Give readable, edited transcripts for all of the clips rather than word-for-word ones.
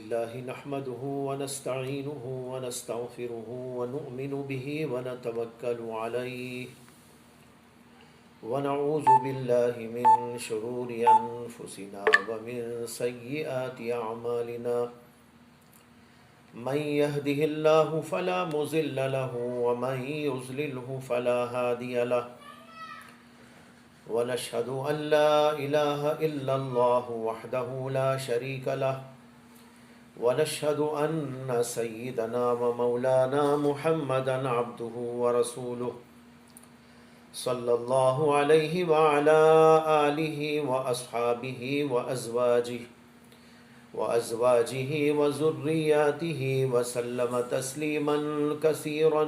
لله نحمده ونستعينه ونستغفره ونؤمن به ونتوكل عليه ونعوذ بالله من شرور أنفسنا ومن سيئات أعمالنا من يهده الله فلا مضل له ومن يضلله فلا هادي له ونشهد أن لا إله إلا الله وحده لا شريك له ونشهد أن سيدنا ومولانا محمدا عبده ورسوله صلى الله عليه وعلى آله وأصحابه وأزواجه وذرياته وسلم تسليما كثيرا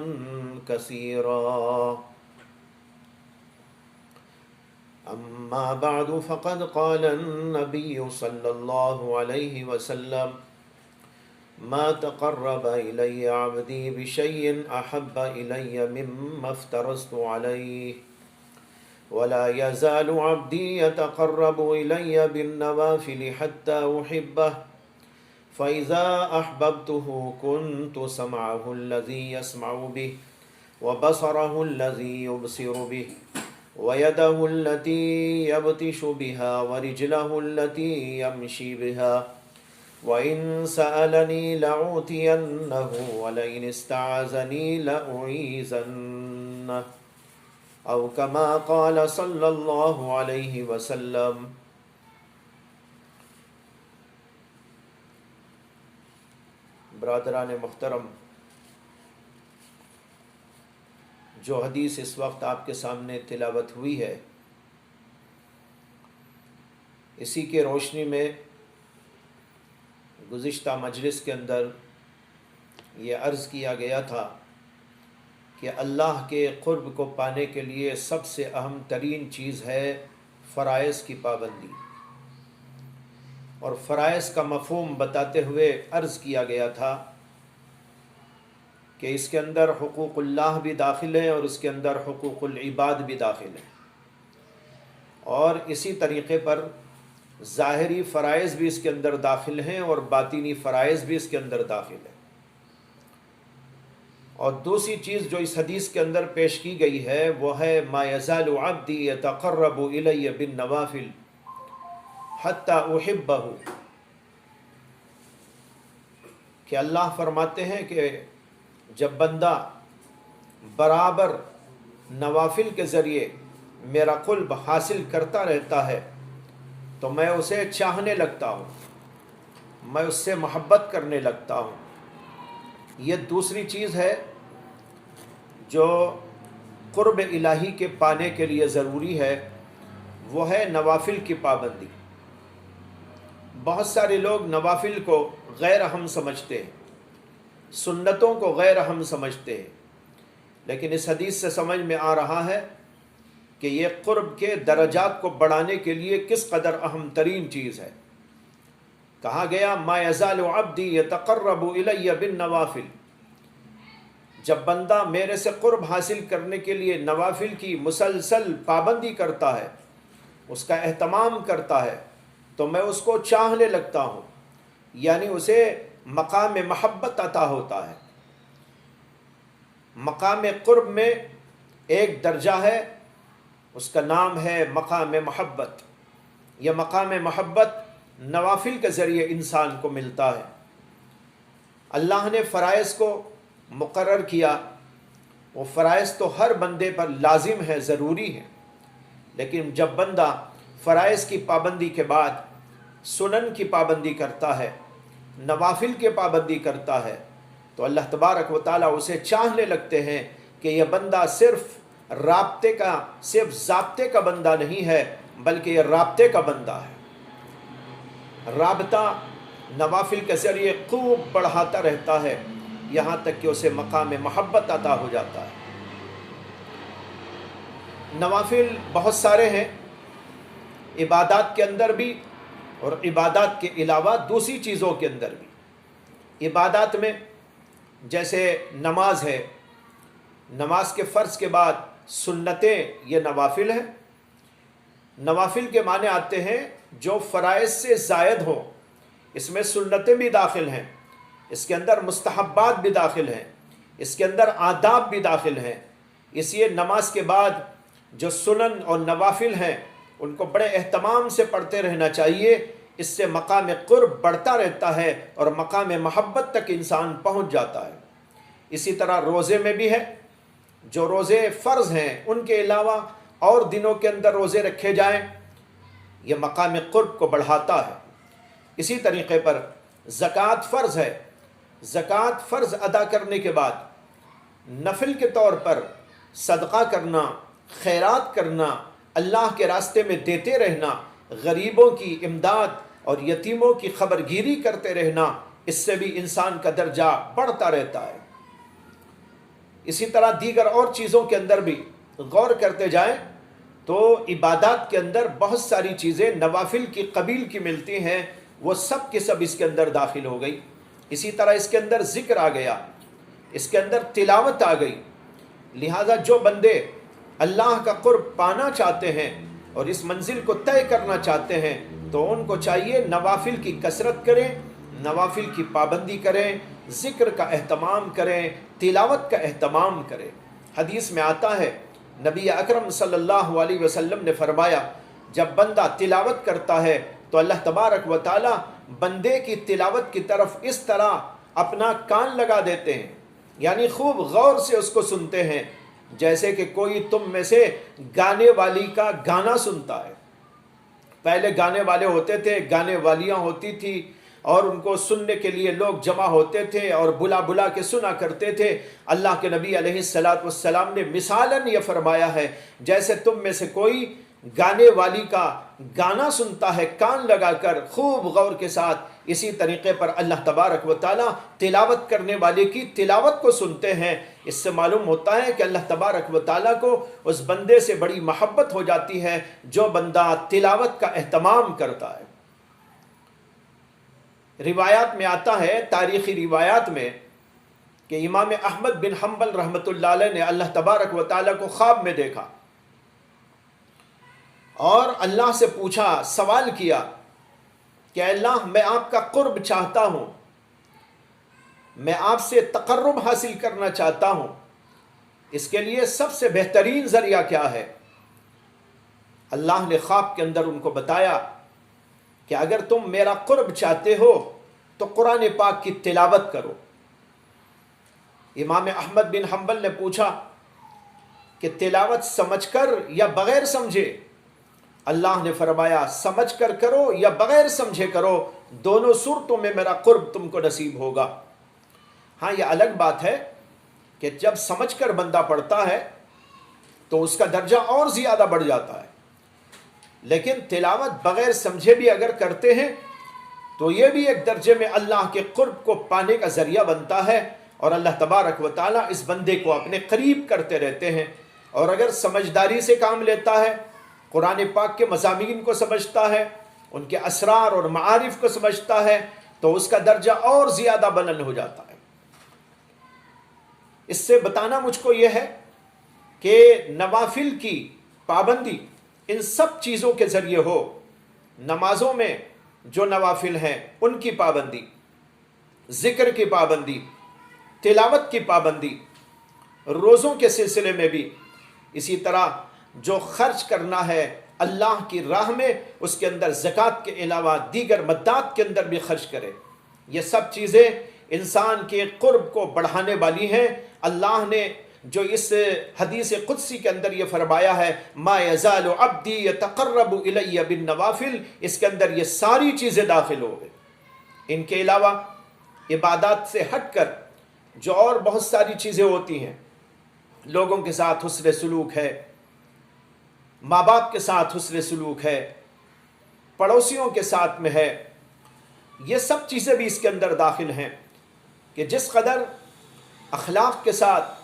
كثيرا. أما بعد فقد قال النبي صلى الله عليه وسلم ما تقرب إلي عبدي بشيء أحب إلي مما افترضت عليه ولا يزال عبدي يتقرب إلي بالنوافل حتى أحبه فإذا أحببته كنت سمعه الذي يسمع به وبصره الذي يبصر به ويده التي يبطش بها ورجله التي يمشي بها وإن سألني لأعطينه ولئن استعاذني لأعيذنه أو كما قال صلى الله عليه وسلم. برادران محترم، جو حدیث اس وقت آپ کے سامنے تلاوت ہوئی ہے، اسی کے روشنی میں گزشتہ مجلس کے اندر یہ عرض کیا گیا تھا کہ اللہ کے قرب کو پانے کے لیے سب سے اہم ترین چیز ہے فرائض کی پابندی، اور فرائض کا مفہوم بتاتے ہوئے عرض کیا گیا تھا کہ اس کے اندر حقوق اللہ بھی داخل ہیں اور اس کے اندر حقوق العباد بھی داخل ہیں، اور اسی طریقے پر ظاہری فرائض بھی اس کے اندر داخل ہیں اور باطنی فرائض بھی اس کے اندر داخل ہیں. اور دوسری چیز جو اس حدیث کے اندر پیش کی گئی ہے وہ ہے ما یزال عبدی یتقرب الی بالنوافل حتی احبہ، کہ اللہ فرماتے ہیں کہ جب بندہ برابر نوافل کے ذریعے میرا قرب حاصل کرتا رہتا ہے تو میں اسے چاہنے لگتا ہوں، میں اس سے محبت کرنے لگتا ہوں. یہ دوسری چیز ہے جو قرب الہی کے پانے کے لیے ضروری ہے، وہ ہے نوافل کی پابندی. بہت سارے لوگ نوافل کو غیر اہم سمجھتے ہیں، سنتوں کو غیر اہم سمجھتے ہیں، لیکن اس حدیث سے سمجھ میں آ رہا ہے کہ یہ قرب کے درجات کو بڑھانے کے لیے کس قدر اہم ترین چیز ہے. کہا گیا ما یزال عبدی یتقرب الی بالنوافل، جب بندہ میرے سے قرب حاصل کرنے کے لیے نوافل کی مسلسل پابندی کرتا ہے، اس کا اہتمام کرتا ہے، تو میں اس کو چاہنے لگتا ہوں، یعنی اسے مقام محبت عطا ہوتا ہے. مقام قرب میں ایک درجہ ہے، اس کا نام ہے مقام محبت. یہ مقام محبت نوافل کے ذریعے انسان کو ملتا ہے. اللہ نے فرائض کو مقرر کیا، وہ فرائض تو ہر بندے پر لازم ہے، ضروری ہے، لیکن جب بندہ فرائض کی پابندی کے بعد سنن کی پابندی کرتا ہے، نوافل کی پابندی کرتا ہے، تو اللہ تبارک و تعالیٰ اسے چاہنے لگتے ہیں کہ یہ بندہ صرف ضابطے کا بندہ نہیں ہے، بلکہ یہ رابطے کا بندہ ہے. رابطہ نوافل کے ذریعے خوب بڑھاتا رہتا ہے یہاں تک کہ اسے مقام محبت عطا ہو جاتا ہے. نوافل بہت سارے ہیں، عبادات کے اندر بھی اور عبادات کے علاوہ دوسری چیزوں کے اندر بھی. عبادات میں جیسے نماز ہے، نماز کے فرض کے بعد سنتیں یہ نوافل ہیں. نوافل کے معنی آتے ہیں جو فرائض سے زائد ہوں، اس میں سنتیں بھی داخل ہیں، اس کے اندر مستحبات بھی داخل ہیں، اس کے اندر آداب بھی داخل ہیں۔ اس لیے نماز کے بعد جو سنن اور نوافل ہیں ان کو بڑے اہتمام سے پڑھتے رہنا چاہیے، اس سے مقام قرب بڑھتا رہتا ہے اور مقام محبت تک انسان پہنچ جاتا ہے۔ اسی طرح روزے میں بھی ہے، جو روزے فرض ہیں ان کے علاوہ اور دنوں کے اندر روزے رکھے جائیں، یہ مقام قرب کو بڑھاتا ہے۔ اسی طریقے پر زکوٰۃ فرض ہے، زکوٰۃ فرض ادا کرنے کے بعد نفل کے طور پر صدقہ کرنا، خیرات کرنا، اللہ کے راستے میں دیتے رہنا، غریبوں کی امداد اور یتیموں کی خبرگیری کرتے رہنا، اس سے بھی انسان کا درجہ بڑھتا رہتا ہے۔ اسی طرح دیگر اور چیزوں کے اندر بھی غور کرتے جائیں تو عبادات کے اندر بہت ساری چیزیں نوافل کی قبیل کی ملتی ہیں، وہ سب کے سب اس کے اندر داخل ہو گئی۔ اسی طرح اس کے اندر ذکر آ گیا، اس کے اندر تلاوت آ گئی۔ لہٰذا جو بندے اللہ کا قرب پانا چاہتے ہیں اور اس منزل کو طے کرنا چاہتے ہیں تو ان کو چاہیے نوافل کی کثرت کریں، نوافل کی پابندی کریں، ذکر کا اہتمام کریں، تلاوت کا اہتمام کریں۔ حدیث میں آتا ہے نبی اکرم صلی اللہ علیہ وسلم نے فرمایا، جب بندہ تلاوت کرتا ہے تو اللہ تبارک و تعالی بندے کی تلاوت کی طرف اس طرح اپنا کان لگا دیتے ہیں، یعنی خوب غور سے اس کو سنتے ہیں، جیسے کہ کوئی تم میں سے گانے والی کا گانا سنتا ہے۔ پہلے گانے والے ہوتے تھے، گانے والیاں ہوتی تھی، اور ان کو سننے کے لیے لوگ جمع ہوتے تھے اور بلا بلا کے سنا کرتے تھے۔ اللہ کے نبی علیہ السلام نے مثالاً یہ فرمایا ہے، جیسے تم میں سے کوئی گانے والی کا گانا سنتا ہے کان لگا کر خوب غور کے ساتھ، اسی طریقے پر اللہ تبارک و تعالیٰ تلاوت کرنے والے کی تلاوت کو سنتے ہیں۔ اس سے معلوم ہوتا ہے کہ اللہ تبارک و تعالیٰ کو اس بندے سے بڑی محبت ہو جاتی ہے جو بندہ تلاوت کا اہتمام کرتا ہے۔ روایات میں آتا ہے، تاریخی روایات میں، کہ امام احمد بن حنبل رحمۃ اللہ علیہ نے اللہ تبارک و تعالیٰ کو خواب میں دیکھا اور اللہ سے پوچھا، سوال کیا کہ اللہ میں آپ کا قرب چاہتا ہوں، میں آپ سے تقرب حاصل کرنا چاہتا ہوں، اس کے لیے سب سے بہترین ذریعہ کیا ہے؟ اللہ نے خواب کے اندر ان کو بتایا کہ اگر تم میرا قرب چاہتے ہو تو قرآن پاک کی تلاوت کرو۔ امام احمد بن حنبل نے پوچھا کہ تلاوت سمجھ کر یا بغیر سمجھے؟ اللہ نے فرمایا سمجھ کر کرو یا بغیر سمجھے کرو، دونوں صورتوں میں میرا قرب تم کو نصیب ہوگا۔ ہاں یہ الگ بات ہے کہ جب سمجھ کر بندہ پڑھتا ہے تو اس کا درجہ اور زیادہ بڑھ جاتا ہے، لیکن تلاوت بغیر سمجھے بھی اگر کرتے ہیں تو یہ بھی ایک درجے میں اللہ کے قرب کو پانے کا ذریعہ بنتا ہے، اور اللہ تبارک و تعالیٰ اس بندے کو اپنے قریب کرتے رہتے ہیں۔ اور اگر سمجھداری سے کام لیتا ہے، قرآن پاک کے مضامین کو سمجھتا ہے، ان کے اسرار اور معارف کو سمجھتا ہے، تو اس کا درجہ اور زیادہ بلند ہو جاتا ہے۔ اس سے بتانا مجھ کو یہ ہے کہ نوافل کی پابندی ان سب چیزوں کے ذریعے ہو۔ نمازوں میں جو نوافل ہیں ان کی پابندی، ذکر کی پابندی، تلاوت کی پابندی، روزوں کے سلسلے میں بھی اسی طرح جو خرچ کرنا ہے اللہ کی راہ میں، اس کے اندر زکوٰۃ کے علاوہ دیگر مدات کے اندر بھی خرچ کرے۔ یہ سب چیزیں انسان کے قرب کو بڑھانے والی ہیں۔ اللہ نے جو اس حدیث قدسی کے اندر یہ فرمایا ہے، ما یزال عبدی یتقرب الی بالنوافل، اس کے اندر یہ ساری چیزیں داخل ہو گئی۔ ان کے علاوہ عبادات سے ہٹ کر جو اور بہت ساری چیزیں ہوتی ہیں، لوگوں کے ساتھ حسن سلوک ہے، ماں باپ کے ساتھ حسن سلوک ہے، پڑوسیوں کے ساتھ میں ہے، یہ سب چیزیں بھی اس کے اندر داخل ہیں کہ جس قدر اخلاق کے ساتھ،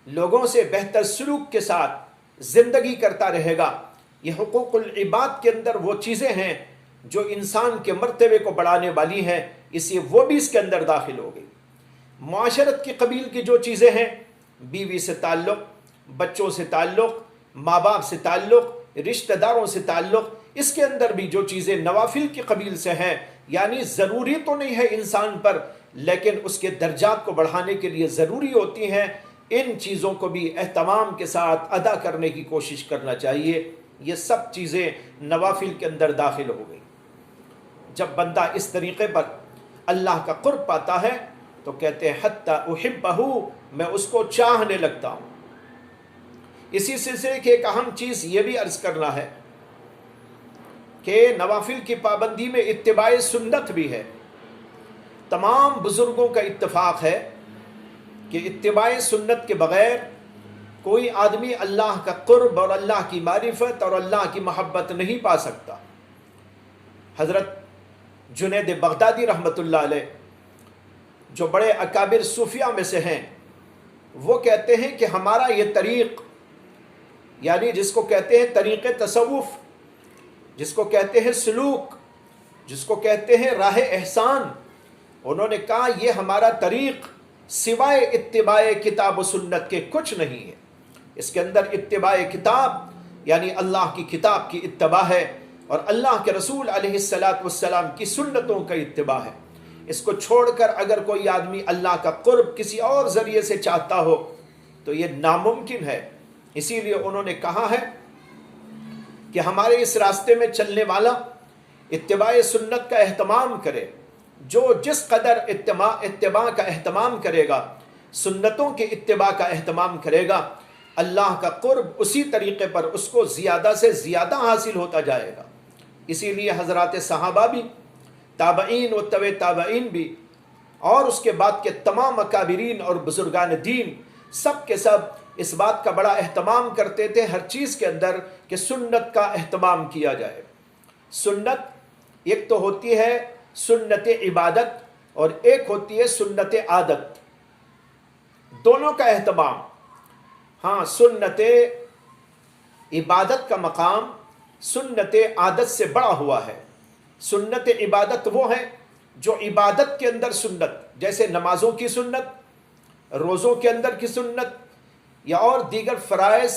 لوگوں سے بہتر سلوک کے ساتھ زندگی کرتا رہے گا، یہ حقوق العباد کے اندر وہ چیزیں ہیں جو انسان کے مرتبے کو بڑھانے والی ہیں، اس لیے وہ بھی اس کے اندر داخل ہو گئی۔ معاشرت کی قبیل کی جو چیزیں ہیں، بیوی سے تعلق، بچوں سے تعلق، ماں باپ سے تعلق، رشتہ داروں سے تعلق، اس کے اندر بھی جو چیزیں نوافل کی قبیل سے ہیں، یعنی ضروری تو نہیں ہے انسان پر، لیکن اس کے درجات کو بڑھانے کے لیے ضروری ہوتی ہیں، ان چیزوں کو بھی اہتمام کے ساتھ ادا کرنے کی کوشش کرنا چاہیے۔ یہ سب چیزیں نوافل کے اندر داخل ہو گئی۔ جب بندہ اس طریقے پر اللہ کا قرب پاتا ہے تو کہتے ہیں حتی احبہ، میں اس کو چاہنے لگتا ہوں۔ اسی سلسلے کی ایک اہم چیز یہ بھی عرض کرنا ہے کہ نوافل کی پابندی میں اتباع سنت بھی ہے۔ تمام بزرگوں کا اتفاق ہے کہ اتباع سنت کے بغیر کوئی آدمی اللہ کا قرب اور اللہ کی معرفت اور اللہ کی محبت نہیں پا سکتا۔ حضرت جنید بغدادی رحمۃ اللہ علیہ جو بڑے اکابر صوفیہ میں سے ہیں، وہ کہتے ہیں کہ ہمارا یہ طریق، یعنی جس کو کہتے ہیں طریق تصوف، جس کو کہتے ہیں سلوک، جس کو کہتے ہیں راہ احسان، انہوں نے کہا یہ ہمارا طریق سوائے اتباع کتاب و سنت کے کچھ نہیں ہے۔ اس کے اندر اتباع کتاب یعنی اللہ کی کتاب کی اتباع ہے، اور اللہ کے رسول علیہ السلام کی سنتوں کا اتباع ہے۔ اس کو چھوڑ کر اگر کوئی آدمی اللہ کا قرب کسی اور ذریعے سے چاہتا ہو تو یہ ناممکن ہے۔ اسی لیے انہوں نے کہا ہے کہ ہمارے اس راستے میں چلنے والا اتباع سنت کا اہتمام کرے، جو جس قدر اتباع کا اہتمام کرے گا، سنتوں کے اتباع کا اہتمام کرے گا، اللہ کا قرب اسی طریقے پر اس کو زیادہ سے زیادہ حاصل ہوتا جائے گا۔ اسی لیے حضرات صحابہ بھی، تابعین و تبع تابعین بھی، اور اس کے بعد کے تمام اکابرین اور بزرگان دین، سب کے سب اس بات کا بڑا اہتمام کرتے تھے ہر چیز کے اندر کہ سنت کا اہتمام کیا جائے۔ سنت ایک تو ہوتی ہے سنت عبادت اور ایک ہوتی ہے سنت عادت، دونوں کا اہتمام۔ ہاں، سنت عبادت کا مقام سنت عادت سے بڑا ہوا ہے۔ سنت عبادت وہ ہے جو عبادت کے اندر سنت، جیسے نمازوں کی سنت، روزوں کے اندر کی سنت، یا اور دیگر فرائض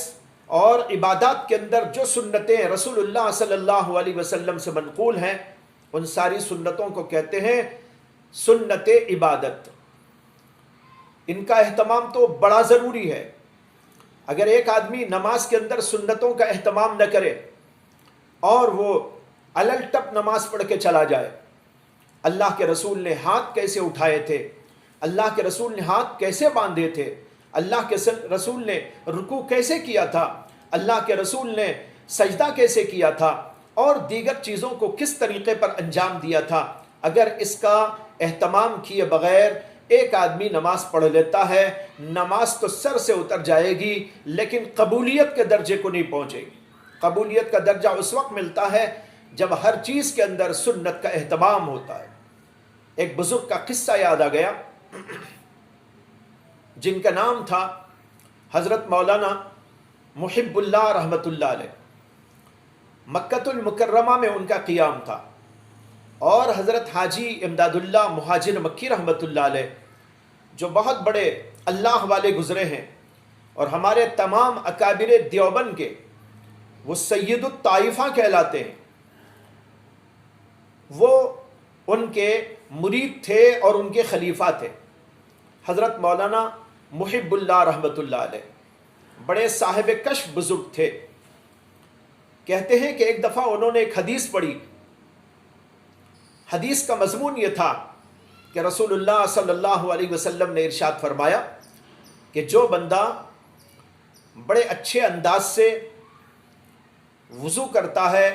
اور عبادات کے اندر جو سنتیں رسول اللہ صلی اللہ علیہ وسلم سے منقول ہیں، ان ساری سنتوں کو کہتے ہیں سنت عبادت۔ ان کا اہتمام تو بڑا ضروری ہے۔ اگر ایک آدمی نماز کے اندر سنتوں کا اہتمام نہ کرے اور وہ الل ٹپ نماز پڑھ کے چلا جائے، اللہ کے رسول نے ہاتھ کیسے اٹھائے تھے، اللہ کے رسول نے ہاتھ کیسے باندھے تھے، اللہ کے رسول نے رکوع کیسے کیا تھا، اللہ کے رسول نے سجدہ کیسے کیا تھا، اور دیگر چیزوں کو کس طریقے پر انجام دیا تھا، اگر اس کا اہتمام کیے بغیر ایک آدمی نماز پڑھ لیتا ہے، نماز تو سر سے اتر جائے گی لیکن قبولیت کے درجے کو نہیں پہنچے گی۔ قبولیت کا درجہ اس وقت ملتا ہے جب ہر چیز کے اندر سنت کا اہتمام ہوتا ہے۔ ایک بزرگ کا قصہ یاد آ گیا جن کا نام تھا حضرت مولانا محب اللہ رحمۃ اللہ علیہ۔ مکۃ المکرمہ میں ان کا قیام تھا، اور حضرت حاجی امداد اللہ مہاجر مکی رحمۃ اللہ علیہ جو بہت بڑے اللہ والے گزرے ہیں اور ہمارے تمام اکابر دیوبند کے وہ سید الطائفہ کہلاتے ہیں، وہ ان کے مرید تھے اور ان کے خلیفہ تھے۔ حضرت مولانا محب اللہ رحمۃ اللہ علیہ بڑے صاحب کشف بزرگ تھے۔ کہتے ہیں کہ ایک دفعہ انہوں نے ایک حدیث پڑھی۔ حدیث کا مضمون یہ تھا کہ رسول اللہ صلی اللہ علیہ وسلم نے ارشاد فرمایا کہ جو بندہ بڑے اچھے انداز سے وضو کرتا ہے،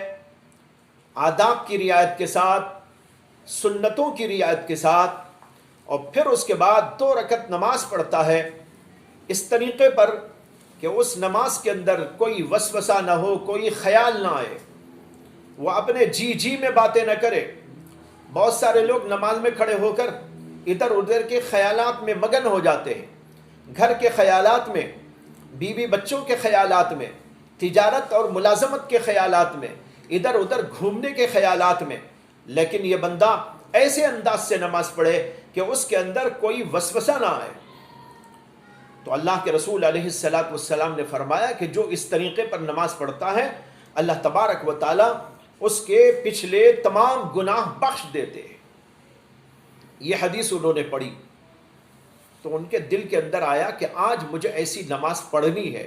آداب کی رعایت کے ساتھ، سنتوں کی رعایت کے ساتھ، اور پھر اس کے بعد 2 رکعت نماز پڑھتا ہے اس طریقے پر کہ اس نماز کے اندر کوئی وسوسہ نہ ہو، کوئی خیال نہ آئے، وہ اپنے جی میں باتیں نہ کرے۔ بہت سارے لوگ نماز میں کھڑے ہو کر ادھر ادھر کے خیالات میں مگن ہو جاتے ہیں، گھر کے خیالات میں، بیوی بچوں کے خیالات میں، تجارت اور ملازمت کے خیالات میں، ادھر ادھر گھومنے کے خیالات میں، لیکن یہ بندہ ایسے انداز سے نماز پڑھے کہ اس کے اندر کوئی وسوسہ نہ آئے۔ تو اللہ کے رسول علیہ السلام نے فرمایا کہ جو اس طریقے پر نماز پڑھتا ہے، اللہ تبارک و تعالی اس کے پچھلے تمام گناہ بخش دیتے ہیں۔ یہ حدیث انہوں نے پڑھی تو ان کے دل کے اندر آیا کہ آج مجھے ایسی نماز پڑھنی ہے،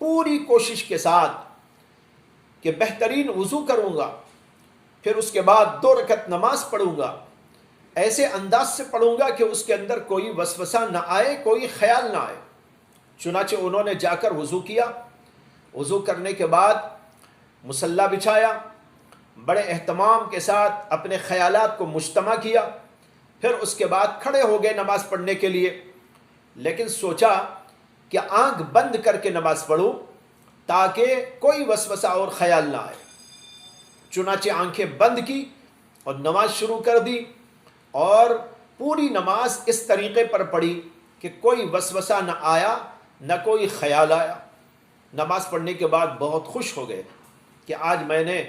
پوری کوشش کے ساتھ کہ بہترین وضو کروں گا، پھر اس کے بعد 2 رکعت نماز پڑھوں گا، ایسے انداز سے پڑھوں گا کہ اس کے اندر کوئی وسوسہ نہ آئے، کوئی خیال نہ آئے۔ چنانچہ انہوں نے جا کر وضو کیا، وضو کرنے کے بعد مصلی بچھایا، بڑے اہتمام کے ساتھ اپنے خیالات کو مجتمع کیا، پھر اس کے بعد کھڑے ہو گئے نماز پڑھنے کے لیے، لیکن سوچا کہ آنکھ بند کر کے نماز پڑھوں تاکہ کوئی وسوسہ اور خیال نہ آئے۔ چنانچہ آنکھیں بند کی اور نماز شروع کر دی، اور پوری نماز اس طریقے پر پڑھی کہ کوئی وسوسہ نہ آیا، نہ کوئی خیال آیا۔ نماز پڑھنے کے بعد بہت خوش ہو گئے کہ آج میں نے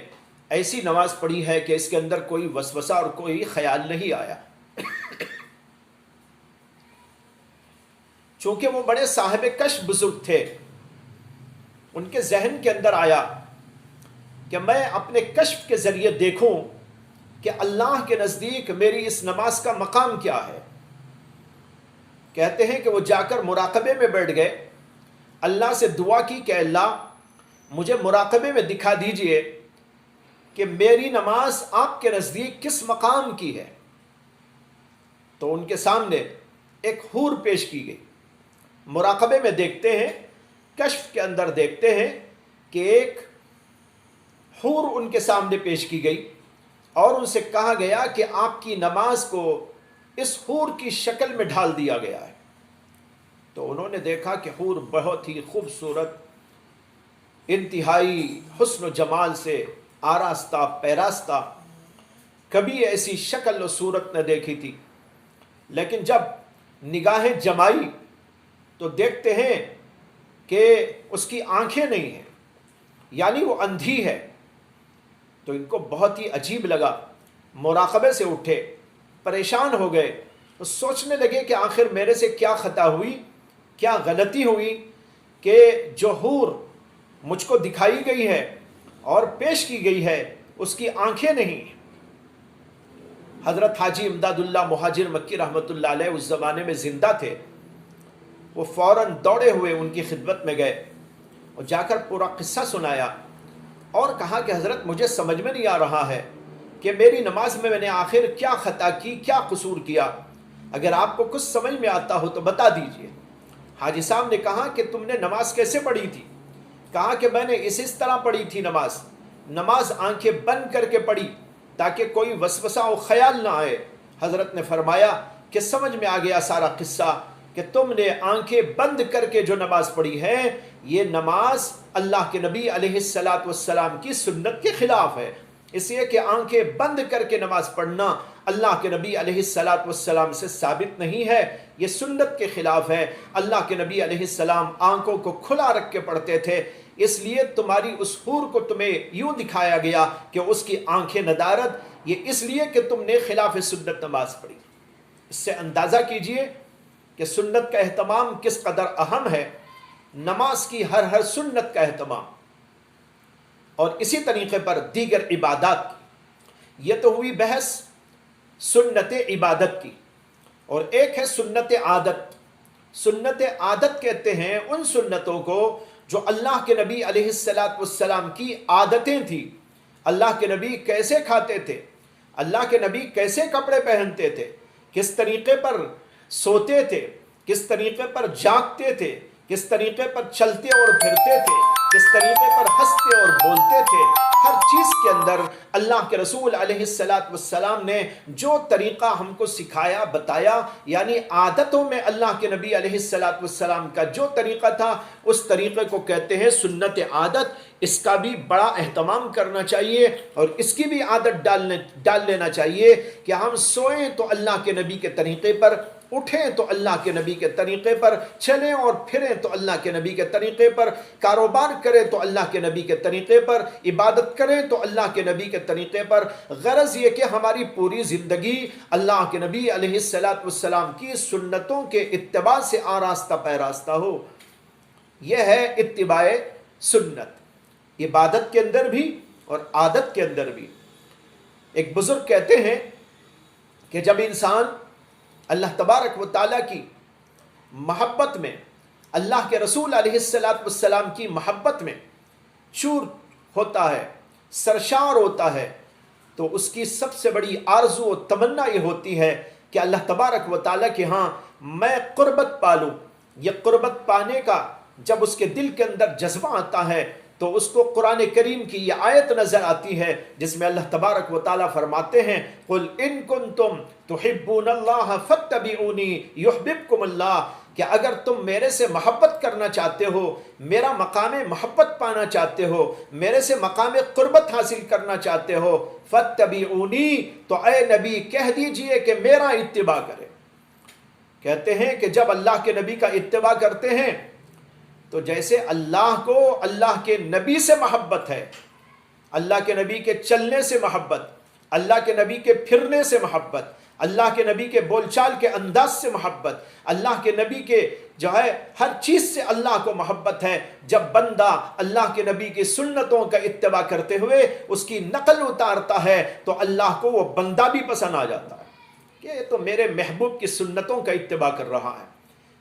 ایسی نماز پڑھی ہے کہ اس کے اندر کوئی وسوسہ اور کوئی خیال نہیں آیا۔ چونکہ وہ بڑے صاحب کشف بزرگ تھے، ان کے ذہن کے اندر آیا کہ میں اپنے کشف کے ذریعے دیکھوں کہ اللہ کے نزدیک میری اس نماز کا مقام کیا ہے۔ کہتے ہیں کہ وہ جا کر مراقبے میں بیٹھ گئے، اللہ سے دعا کی کہ اللہ مجھے مراقبے میں دکھا دیجئے کہ میری نماز آپ کے نزدیک کس مقام کی ہے۔ تو ان کے سامنے ایک حور پیش کی گئی۔ مراقبے میں دیکھتے ہیں، کشف کے اندر دیکھتے ہیں کہ ایک حور ان کے سامنے پیش کی گئی اور ان سے کہا گیا کہ آپ کی نماز کو اس حور کی شکل میں ڈھال دیا گیا ہے۔ تو انہوں نے دیکھا کہ حور بہت ہی خوبصورت، انتہائی حسن و جمال سے آراستہ پیراستہ، کبھی ایسی شکل و صورت نہ دیکھی تھی، لیکن جب نگاہیں جمائی تو دیکھتے ہیں کہ اس کی آنکھیں نہیں ہیں، یعنی وہ اندھی ہے۔ تو ان کو بہت ہی عجیب لگا، مراقبے سے اٹھے، پریشان ہو گئے، تو سوچنے لگے کہ آخر میرے سے کیا خطا ہوئی، کیا غلطی ہوئی کہ جو حور مجھ کو دکھائی گئی ہے اور پیش کی گئی ہے اس کی آنکھیں نہیں۔ حضرت حاجی امداد اللہ مہاجر مکی رحمۃ اللہ علیہ اس زمانے میں زندہ تھے، وہ فوراً دوڑے ہوئے ان کی خدمت میں گئے اور جا کر پورا قصہ سنایا اور کہا کہ حضرت مجھے سمجھ میں نہیں آ رہا ہے کہ میری نماز میں نے آخر کیا خطا کی، کیا قصور کیا، اگر آپ کو کچھ سمجھ میں آتا ہو تو بتا دیجئے۔ حاجی صاحب نے کہا کہ تم نے نماز کیسے پڑھی تھی؟ کہا کہ میں نے اس طرح پڑھی تھی نماز آنکھیں بند کر کے پڑھی تاکہ کوئی وسوسہ و خیال نہ آئے۔ حضرت نے فرمایا کہ سمجھ میں آ گیا سارا قصہ کہ تم نے آنکھیں بند کر کے جو نماز پڑھی ہے یہ نماز اللہ کے نبی علیہ السلام کی سنت کے خلاف ہے، اس لیے کہ آنکھیں بند کر کے نماز پڑھنا اللہ کے نبی علیہ السلام سے ثابت نہیں ہے، یہ سنت کے خلاف ہے۔ اللہ کے نبی علیہ السلام آنکھوں کو کھلا رکھ کے پڑھتے تھے، اس لیے تمہاری اس حور کو تمہیں یوں دکھایا گیا کہ اس کی آنکھیں ندارت، یہ اس لیے کہ تم نے خلاف سنت نماز پڑھی۔ اس سے اندازہ کیجئے کہ سنت کا اہتمام کس قدر اہم ہے، نماز کی ہر سنت کا اہتمام، اور اسی طریقے پر دیگر عبادات کی۔ یہ تو ہوئی بحث سنت عبادت کی، اور ایک ہے سنت عادت۔ سنت عادت کہتے ہیں ان سنتوں کو جو اللہ کے نبی علیہ السلام کی عادتیں تھیں۔ اللہ کے نبی کیسے کھاتے تھے، اللہ کے نبی کیسے کپڑے پہنتے تھے، کس طریقے پر سوتے تھے، کس طریقے پر جاگتے تھے، کس طریقے پر چلتے اور پھرتے تھے، کس طریقے پر ہنستے اور بولتے تھے، ہر چیز کے اندر اللہ کے رسول علیہ السلام نے جو طریقہ ہم کو سکھایا بتایا، یعنی عادتوں میں اللہ کے نبی علیہ السلام کا جو طریقہ تھا اس طریقے کو کہتے ہیں سنت عادت۔ اس کا بھی بڑا اہتمام کرنا چاہیے اور اس کی بھی عادت ڈال لینا چاہیے کہ ہم سوئیں تو اللہ کے نبی کے طریقے پر، اٹھیں تو اللہ کے نبی کے طریقے پر، چلیں اور پھریں تو اللہ کے نبی کے طریقے پر، کاروبار کریں تو اللہ کے نبی کے طریقے پر، عبادت کریں تو اللہ کے نبی کے طریقے پر۔ غرض یہ کہ ہماری پوری زندگی اللہ کے نبی علیہ السلام کی سنتوں کے اتباع سے آراستہ پیراستہ ہو، یہ ہے اتباع سنت۔ عبادت کے اندر بھی اور عادت کے اندر بھی۔ ایک بزرگ کہتے ہیں کہ جب انسان اللہ تبارک و تعالیٰ کی محبت میں، اللہ کے رسول علیہ السلام کی محبت میں چور ہوتا ہے، سرشار ہوتا ہے، تو اس کی سب سے بڑی آرزو و تمنا یہ ہوتی ہے کہ اللہ تبارک و تعالیٰ کے ہاں میں قربت پالوں۔ یہ قربت پانے کا جب اس کے دل کے اندر جذبہ آتا ہے تو اس کو قرآن کریم کی یہ آیت نظر آتی ہے جس میں اللہ تبارک و تعالیٰ فرماتے ہیں قُلْ إِن كُنْتُمْ تُحِبُّونَ اللَّهَ فَاتَّبِعُونِي يُحْبِبْكُمُ اللَّهُ، کہ اگر تم میرے سے محبت کرنا چاہتے ہو، میرا مقام محبت پانا چاہتے ہو، میرے سے مقام قربت حاصل کرنا چاہتے ہو، فَاتَّبِعُونِي، تو اے نبی کہہ دیجئے کہ میرا اتباع کرے۔ کہتے ہیں کہ جب اللہ کے نبی کا اتباع کرتے ہیں تو جیسے اللہ کو اللہ کے نبی سے محبت ہے، اللہ کے نبی کے چلنے سے محبت، اللہ کے نبی کے پھرنے سے محبت، اللہ کے نبی کے بول چال کے انداز سے محبت، اللہ کے نبی کے جو ہے ہر چیز سے اللہ کو محبت ہے، جب بندہ اللہ کے نبی کی سنتوں کا اتباع کرتے ہوئے اس کی نقل اتارتا ہے تو اللہ کو وہ بندہ بھی پسند آ جاتا ہے کہ یہ تو میرے محبوب کی سنتوں کا اتباع کر رہا ہے۔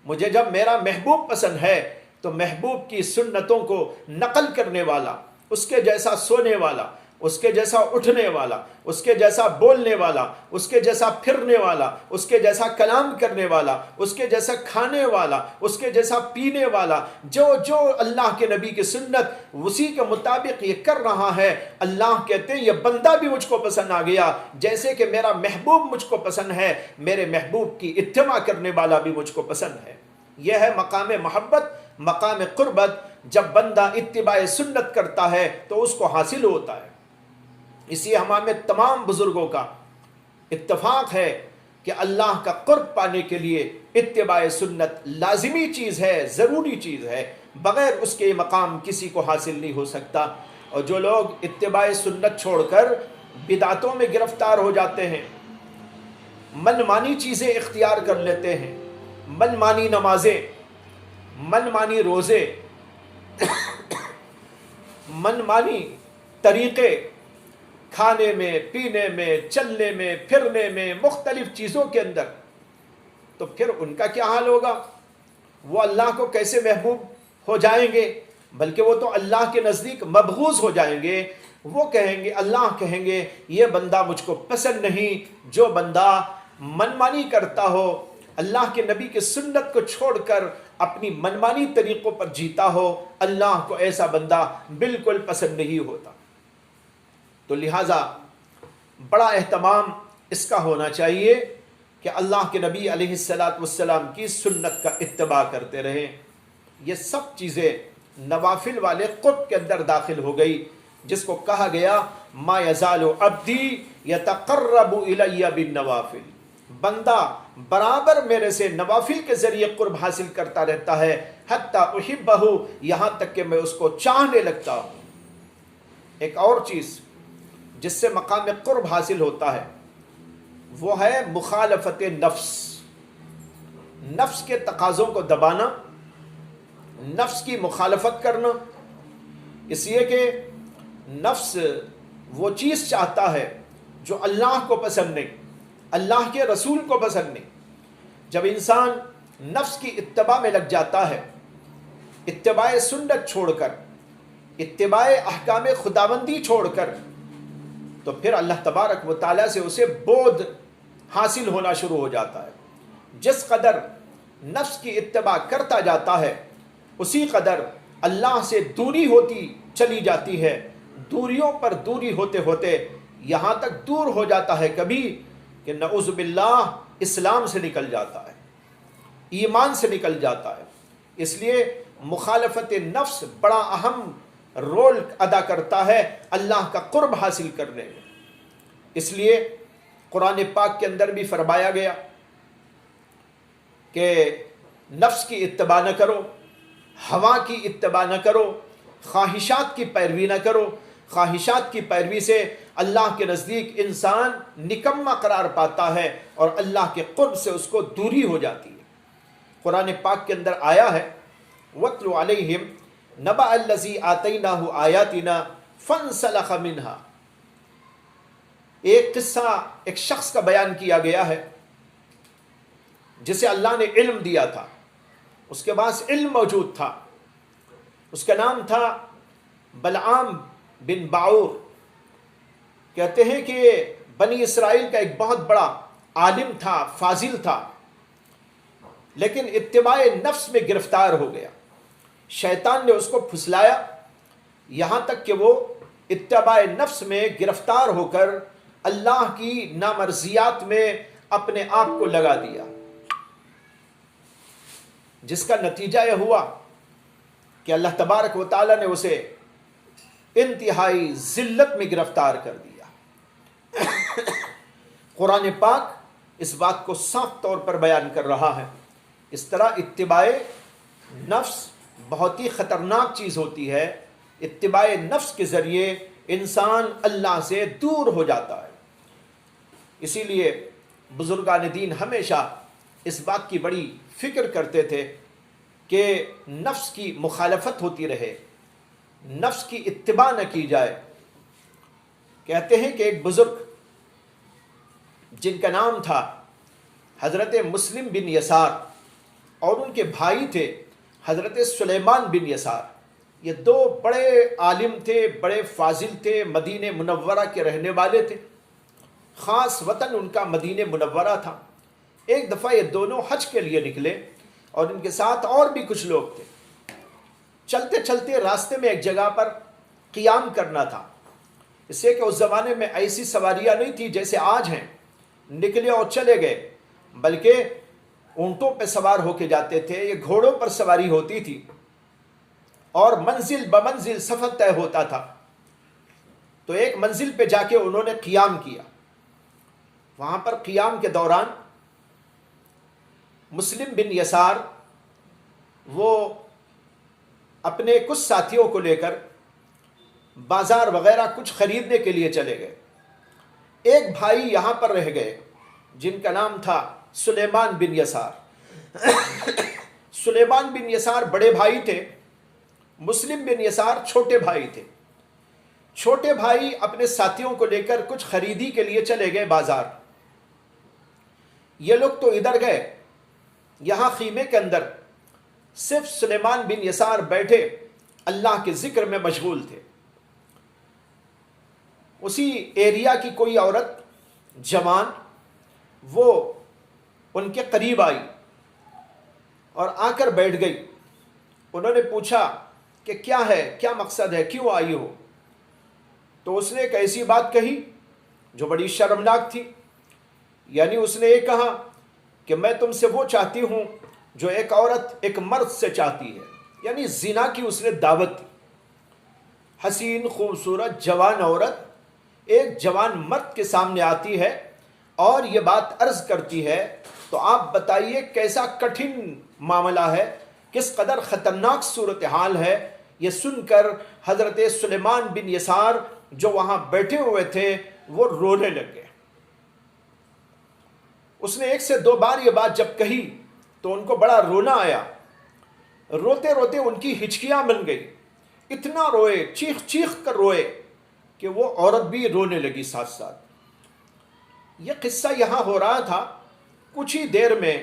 مجھے جب میرا محبوب پسند ہے تو محبوب کی سنتوں کو نقل کرنے والا، اس کے جیسا سونے والا، اس کے جیسا اٹھنے والا، اس کے جیسا بولنے والا، اس کے جیسا پھرنے والا، اس کے جیسا کلام کرنے والا، اس کے جیسا کھانے والا، اس کے جیسا پینے والا، جو اللہ کے نبی کی سنت اسی کے مطابق یہ کر رہا ہے، اللہ کہتے ہیں یہ بندہ بھی مجھ کو پسند آ گیا، جیسے کہ میرا محبوب مجھ کو پسند ہے، میرے محبوب کی اتباع کرنے والا بھی مجھ کو پسند ہے۔ یہ ہے مقام محبت، مقام قربت۔ جب بندہ اتباع سنت کرتا ہے تو اس کو حاصل ہوتا ہے۔ اسی ہمارے تمام بزرگوں کا اتفاق ہے کہ اللہ کا قرب پانے کے لیے اتباع سنت لازمی چیز ہے، ضروری چیز ہے، بغیر اس کے مقام کسی کو حاصل نہیں ہو سکتا۔ اور جو لوگ اتباع سنت چھوڑ کر بدعتوں میں گرفتار ہو جاتے ہیں، من مانی چیزیں اختیار کر لیتے ہیں، من مانی نمازیں، من مانی روزے، من مانی طریقے، کھانے میں، پینے میں، چلنے میں، پھرنے میں، مختلف چیزوں کے اندر، تو پھر ان کا کیا حال ہوگا؟ وہ اللہ کو کیسے محبوب ہو جائیں گے؟ بلکہ وہ تو اللہ کے نزدیک مبغوض ہو جائیں گے۔ وہ کہیں گے، اللہ کہیں گے یہ بندہ مجھ کو پسند نہیں۔ جو بندہ منمانی کرتا ہو، اللہ کے نبی کی سنت کو چھوڑ کر اپنی منمانی طریقوں پر جیتا ہو، اللہ کو ایسا بندہ بالکل پسند نہیں ہوتا۔ تو لہٰذا بڑا اہتمام اس کا ہونا چاہیے کہ اللہ کے نبی علیہ السلام کی سنت کا اتباع کرتے رہیں۔ یہ سب چیزیں نوافل والے قرب کے اندر داخل ہو گئی، جس کو کہا گیا ما یزال عبدی یتقرب الی بالنوافل، بندہ برابر میرے سے نوافل کے ذریعے قرب حاصل کرتا رہتا ہے، حتی احبہ، یہاں تک کہ میں اس کو چاہنے لگتا ہوں۔ ایک اور چیز جس سے مقام قرب حاصل ہوتا ہے وہ ہے مخالفت نفس، نفس کے تقاضوں کو دبانا، نفس کی مخالفت کرنا، اس لیے کہ نفس وہ چیز چاہتا ہے جو اللہ کو پسند نہیں، اللہ کے رسول کو پسند نہیں۔ جب انسان نفس کی اتباع میں لگ جاتا ہے، اتباع سنت چھوڑ کر، اتباع احکام خداوندی چھوڑ کر، تو پھر اللہ تبارک و تعالیٰ سے اسے بعد حاصل ہونا شروع ہو جاتا ہے۔ جس قدر نفس کی اتباع کرتا جاتا ہے اسی قدر اللہ سے دوری ہوتی چلی جاتی ہے، دوریوں پر دوری ہوتے ہوتے یہاں تک دور ہو جاتا ہے کبھی کہ نعوذ باللہ اسلام سے نکل جاتا ہے، ایمان سے نکل جاتا ہے۔ اس لیے مخالفت نفس بڑا اہم رول ادا کرتا ہے اللہ کا قرب حاصل کرنے میں۔ اس لیے قرآن پاک کے اندر بھی فرمایا گیا کہ نفس کی اتباع نہ کرو، ہوا کی اتباع نہ کرو، خواہشات کی پیروی نہ کرو۔ خواہشات کی پیروی سے اللہ کے نزدیک انسان نکما قرار پاتا ہے اور اللہ کے قرب سے اس کو دوری ہو جاتی ہے۔ قرآن پاک کے اندر آیا ہے وَاتْلُ عَلَيْهِمْ نَبَأَ الَّذِي آتَيْنَاهُ آيَاتِنَا فانسلخ منہا، ایک قصہ ایک شخص کا بیان کیا گیا ہے جسے اللہ نے علم دیا تھا، اس کے پاس علم موجود تھا، اس کا نام تھا بلعام بن باعور۔ کہتے ہیں کہ بنی اسرائیل کا ایک بہت بڑا عالم تھا، فاضل تھا، لیکن اتباع نفس میں گرفتار ہو گیا۔ شیطان نے اس کو پھسلایا یہاں تک کہ وہ اتباع نفس میں گرفتار ہو کر اللہ کی نامرضیات میں اپنے آپ کو لگا دیا، جس کا نتیجہ یہ ہوا کہ اللہ تبارک و تعالیٰ نے اسے انتہائی ذلت میں گرفتار کر دیا۔ قرآن پاک اس بات کو صاف طور پر بیان کر رہا ہے۔ اس طرح اتباع نفس بہت ہی خطرناک چیز ہوتی ہے۔ اتباع نفس کے ذریعے انسان اللہ سے دور ہو جاتا ہے۔ اسی لیے بزرگان دین ہمیشہ اس بات کی بڑی فکر کرتے تھے کہ نفس کی مخالفت ہوتی رہے، نفس کی اتباع نہ کی جائے۔ کہتے ہیں کہ ایک بزرگ جن کا نام تھا حضرت مسلم بن یسار، اور ان کے بھائی تھے حضرت سلیمان بن یسار، یہ دو بڑے عالم تھے، بڑے فاضل تھے، مدینہ منورہ کے رہنے والے تھے، خاص وطن ان کا مدینہ منورہ تھا۔ ایک دفعہ یہ دونوں حج کے لیے نکلے اور ان کے ساتھ اور بھی کچھ لوگ تھے۔ چلتے چلتے راستے میں ایک جگہ پر قیام کرنا تھا، اس سے کہ اس زمانے میں ایسی سواریاں نہیں تھی جیسے آج ہیں، نکلے اور چلے گئے، بلکہ اونٹوں پہ سوار ہو کے جاتے تھے، یہ گھوڑوں پر سواری ہوتی تھی اور منزل بمنزل سفر طے ہوتا تھا۔ تو ایک منزل پہ جا کے انہوں نے قیام کیا۔ وہاں پر قیام کے دوران مسلم بن یسار وہ اپنے کچھ ساتھیوں کو لے کر بازار وغیرہ کچھ خریدنے کے لیے چلے گئے۔ ایک بھائی یہاں پر رہ گئے جن کا نام تھا سلیمان بن یسار۔ سلیمان بن یسار بڑے بھائی تھے، مسلم بن یسار چھوٹے بھائی تھے۔ چھوٹے بھائی اپنے ساتھیوں کو لے کر کچھ خریدی کے لیے چلے گئے بازار۔ یہ لوگ تو ادھر گئے، یہاں خیمے کے اندر صرف سلیمان بن یسار بیٹھے اللہ کے ذکر میں مشغول تھے۔ اسی ایریا کی کوئی عورت جوان وہ ان کے قریب آئی اور آ کر بیٹھ گئی۔ انہوں نے پوچھا کہ کیا ہے، کیا مقصد ہے، کیوں آئی ہو؟ تو اس نے ایک ایسی بات کہی جو بڑی شرمناک تھی، یعنی اس نے یہ کہا کہ میں تم سے وہ چاہتی ہوں جو ایک عورت ایک مرد سے چاہتی ہے، یعنی زنا کی اس نے دعوت دی۔ حسین خوبصورت جوان عورت ایک جوان مرد کے سامنے آتی ہے اور یہ بات عرض کرتی ہے، تو آپ بتائیے کیسا کٹھن معاملہ ہے، کس قدر خطرناک صورتحال ہے۔ یہ سن کر حضرت سلیمان بن یسار جو وہاں بیٹھے ہوئے تھے وہ رونے لگے۔ اس نے ایک سے دو بار یہ بات جب کہی تو ان کو بڑا رونا آیا، روتے روتے ان کی ہچکیاں بن گئی، اتنا روئے، چیخ چیخ کر روئے کہ وہ عورت بھی رونے لگی ساتھ ساتھ۔ یہ قصہ یہاں ہو رہا تھا، کچھ ہی دیر میں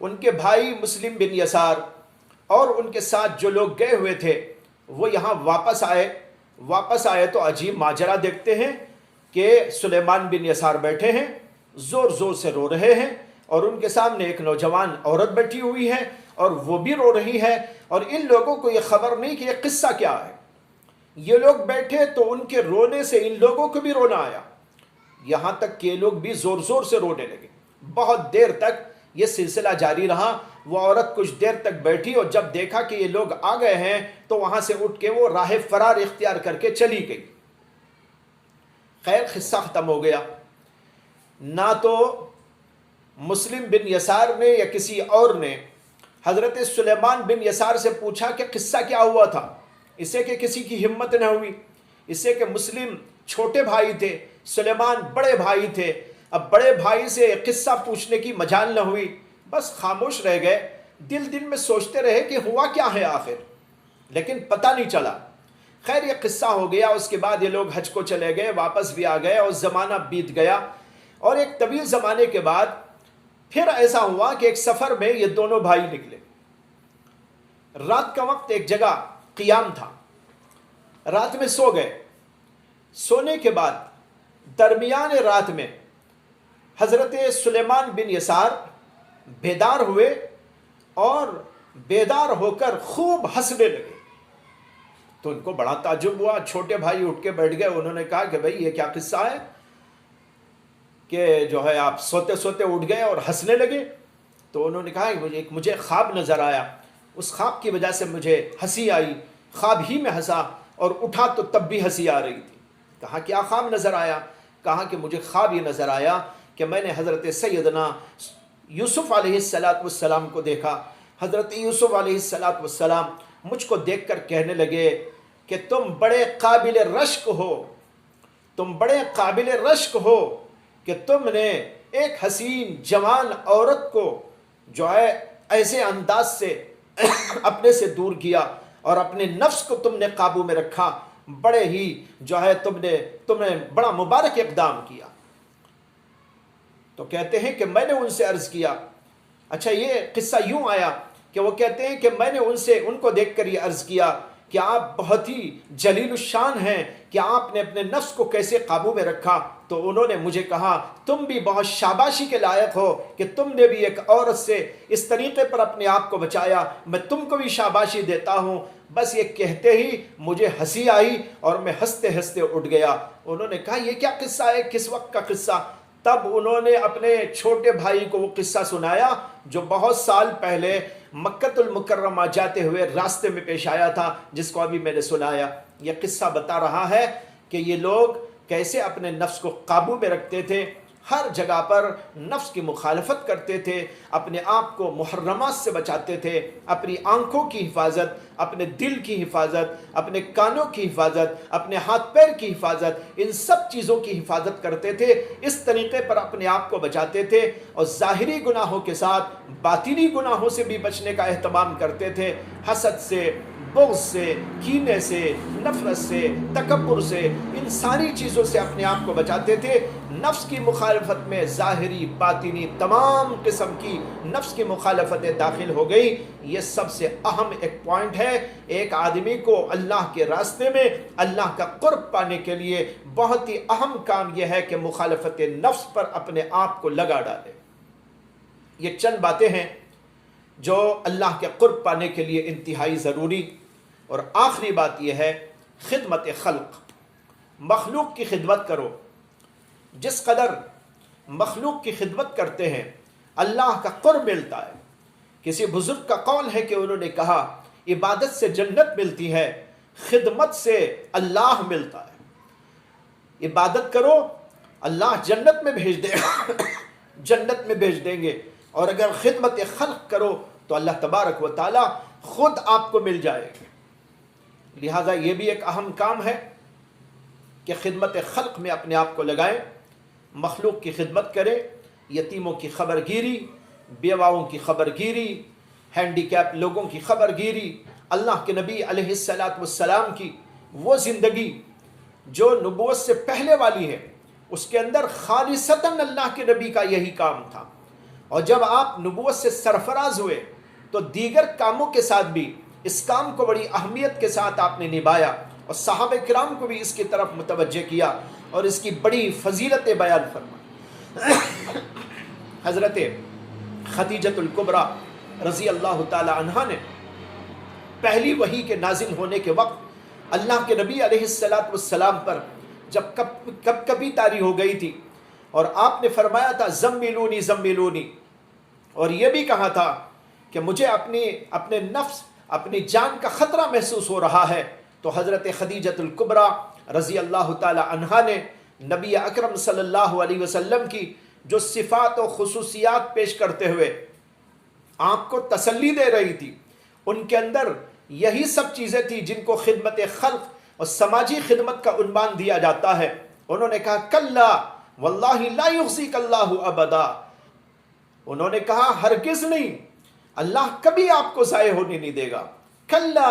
ان کے بھائی مسلم بن یسار اور ان کے ساتھ جو لوگ گئے ہوئے تھے وہ یہاں واپس آئے تو عجیب ماجرا دیکھتے ہیں کہ سلیمان بن یسار بیٹھے ہیں، زور زور سے رو رہے ہیں، اور ان کے سامنے ایک نوجوان عورت بیٹھی ہوئی ہے اور وہ بھی رو رہی ہے، اور ان لوگوں کو یہ خبر نہیں کہ یہ قصہ کیا ہے۔ یہ لوگ بیٹھے تو ان کے رونے سے ان لوگوں کو بھی رونا آیا، یہاں تک کہ یہ لوگ بھی زور زور سے رونے لگے۔ بہت دیر تک یہ سلسلہ جاری رہا۔ وہ عورت کچھ دیر تک بیٹھی اور جب دیکھا کہ یہ لوگ آ گئے ہیں تو وہاں سے اٹھ کے وہ راہ فرار اختیار کر کے چلی گئی۔ خیر، قصہ ختم ہو گیا۔ نہ تو مسلم بن یسار نے یا کسی اور نے حضرت سلیمان بن یسار سے پوچھا کہ قصہ کیا ہوا تھا، اس سے کہ کسی کی ہمت نہ ہوئی، اس سے کہ مسلم چھوٹے بھائی تھے، سلیمان بڑے بھائی تھے، اب بڑے بھائی سے قصہ پوچھنے کی مجال نہ ہوئی، بس خاموش رہ گئے۔ دل میں سوچتے رہے کہ ہوا کیا ہے آخر، لیکن پتہ نہیں چلا۔ خیر یہ قصہ ہو گیا، اس کے بعد یہ لوگ حج کو چلے گئے، واپس بھی آ گئے اور زمانہ بیت گیا، اور ایک طویل زمانے کے بعد پھر ایسا ہوا کہ ایک سفر میں یہ دونوں بھائی نکلے۔ رات کا وقت ایک جگہ قیام تھا، رات میں سو گئے۔ سونے کے بعد درمیان رات میں حضرت سلیمان بن یسار بیدار ہوئے اور بیدار ہو کر خوب ہنسنے لگے۔ تو ان کو بڑا تعجب ہوا، چھوٹے بھائی اٹھ کے بیٹھ گئے، انہوں نے کہا کہ بھائی یہ کیا قصہ ہے کہ جو ہے آپ سوتے سوتے اٹھ گئے اور ہنسنے لگے؟ تو انہوں نے کہا کہ مجھے خواب نظر آیا، اس خواب کی وجہ سے مجھے ہنسی آئی، خواب ہی میں ہنسا، اور اٹھا تو تب بھی ہنسی آ رہی تھی۔ کہا کیا خواب نظر آیا؟ کہا کہ مجھے خواب یہ نظر آیا کہ میں نے حضرت سیدنا یوسف علیہ السلام کو دیکھا۔ حضرت یوسف علیہ السلام مجھ کو دیکھ کر کہنے لگے کہ تم بڑے قابل رشک ہو، تم بڑے قابل رشک ہو کہ تم نے ایک حسین جوان عورت کو جو ہے ایسے انداز سے اپنے سے دور کیا اور اپنے نفس کو تم نے قابو میں رکھا، بڑے ہی جو ہے تم نے بڑا مبارک اقدام کیا۔ تو کہتے ہیں کہ میں نے ان سے عرض کیا، اچھا یہ قصہ یوں آیا کہ وہ کہتے ہیں کہ میں نے ان کو دیکھ کر یہ عرض کیا کہ آپ بہت ہی جلیل الشان ہیں کہ آپ نے اپنے نفس کو کیسے قابو میں رکھا۔ تو انہوں نے مجھے کہا تم بھی بہت شاباشی کے لائق ہو کہ تم نے بھی ایک عورت سے اس طریقے پر اپنے آپ کو بچایا، میں تم کو بھی شاباشی دیتا ہوں۔ بس یہ کہتے ہی مجھے ہنسی آئی اور میں ہنستے ہنستے اٹھ گیا۔ انہوں نے کہا یہ کیا قصہ ہے، کس وقت کا قصہ؟ تب انہوں نے اپنے چھوٹے بھائی کو وہ قصہ سنایا جو بہت سال پہلے مکۃ المکرمہ جاتے ہوئے راستے میں پیش آیا تھا، جس کو ابھی میں نے سنایا۔ یہ قصہ بتا رہا ہے کہ یہ لوگ کیسے اپنے نفس کو قابو میں رکھتے تھے، ہر جگہ پر نفس کی مخالفت کرتے تھے، اپنے آپ کو محرمات سے بچاتے تھے، اپنی آنکھوں کی حفاظت، اپنے دل کی حفاظت، اپنے کانوں کی حفاظت، اپنے ہاتھ پیر کی حفاظت، ان سب چیزوں کی حفاظت کرتے تھے، اس طریقے پر اپنے آپ کو بچاتے تھے، اور ظاہری گناہوں کے ساتھ باطنی گناہوں سے بھی بچنے کا اہتمام کرتے تھے، حسد سے، بغض سے، کینے سے، نفرت سے، تکبر سے، ان ساری چیزوں سے اپنے آپ کو بچاتے تھے۔ نفس کی مخالفت میں ظاہری باطنی تمام قسم کی نفس کی مخالفتیں داخل ہو گئی۔ یہ سب سے اہم ایک پوائنٹ ہے، ایک آدمی کو اللہ کے راستے میں اللہ کا قرب پانے کے لیے بہت ہی اہم کام یہ ہے کہ مخالفت نفس پر اپنے آپ کو لگا ڈالے۔ یہ چند باتیں ہیں جو اللہ کے قرب پانے کے لیے انتہائی ضروری۔ اور آخری بات یہ ہے خدمت خلق، مخلوق کی خدمت کرو۔ جس قدر مخلوق کی خدمت کرتے ہیں اللہ کا قرب ملتا ہے۔ کسی بزرگ کا قول ہے کہ انہوں نے کہا عبادت سے جنت ملتی ہے، خدمت سے اللہ ملتا ہے۔ عبادت کرو اللہ جنت میں بھیج دے جنت میں بھیج دیں گے، اور اگر خدمت خلق کرو تو اللہ تبارک و تعالی خود آپ کو مل جائے گا۔ لہٰذا یہ بھی ایک اہم کام ہے کہ خدمت خلق میں اپنے آپ کو لگائیں، مخلوق کی خدمت کریں، یتیموں کی خبر گیری، بیواؤں کی خبر گیری، ہینڈی کیپ لوگوں کی خبر گیری، اللہ کے نبی علیہ السلام کی وہ زندگی جو نبوت سے پہلے والی ہے، اس کے اندر خالصتاً اللہ کے نبی کا یہی کام تھا، اور جب آپ نبوت سے سرفراز ہوئے تو دیگر کاموں کے ساتھ بھی اس کام کو بڑی اہمیت کے ساتھ آپ نے نبھایا، اور صحابہ کرام کو بھی اس کی طرف متوجہ کیا اور اس کی بڑی فضیلتیں بیان فرمائی۔ حضرت خدیجۃ الکبریٰ رضی اللہ تعالی عنہا نے پہلی وحی کے نازل ہونے کے وقت اللہ کے نبی علیہ السلام پر جب کبھی طاری ہو گئی تھی، اور آپ نے فرمایا تھا زملونی زملونی، اور یہ بھی کہا تھا کہ مجھے اپنے نفس اپنی جان کا خطرہ محسوس ہو رہا ہے، تو حضرت خدیجۃ الکبریٰ رضی اللہ تعالی عنہا نے نبی اکرم صلی اللہ علیہ وسلم کی جو صفات و خصوصیات پیش کرتے ہوئے آپ کو تسلی دے رہی تھی، ان کے اندر یہی سب چیزیں تھیں جن کو خدمت خلق اور سماجی خدمت کا عنوان دیا جاتا ہے۔ انہوں نے کہا کلا واللہ لا یخزیک اللہ ابدا، انہوں نے کہا ہرگز نہیں، اللہ کبھی آپ کو ضائع ہونے نہیں دے گا۔ کلا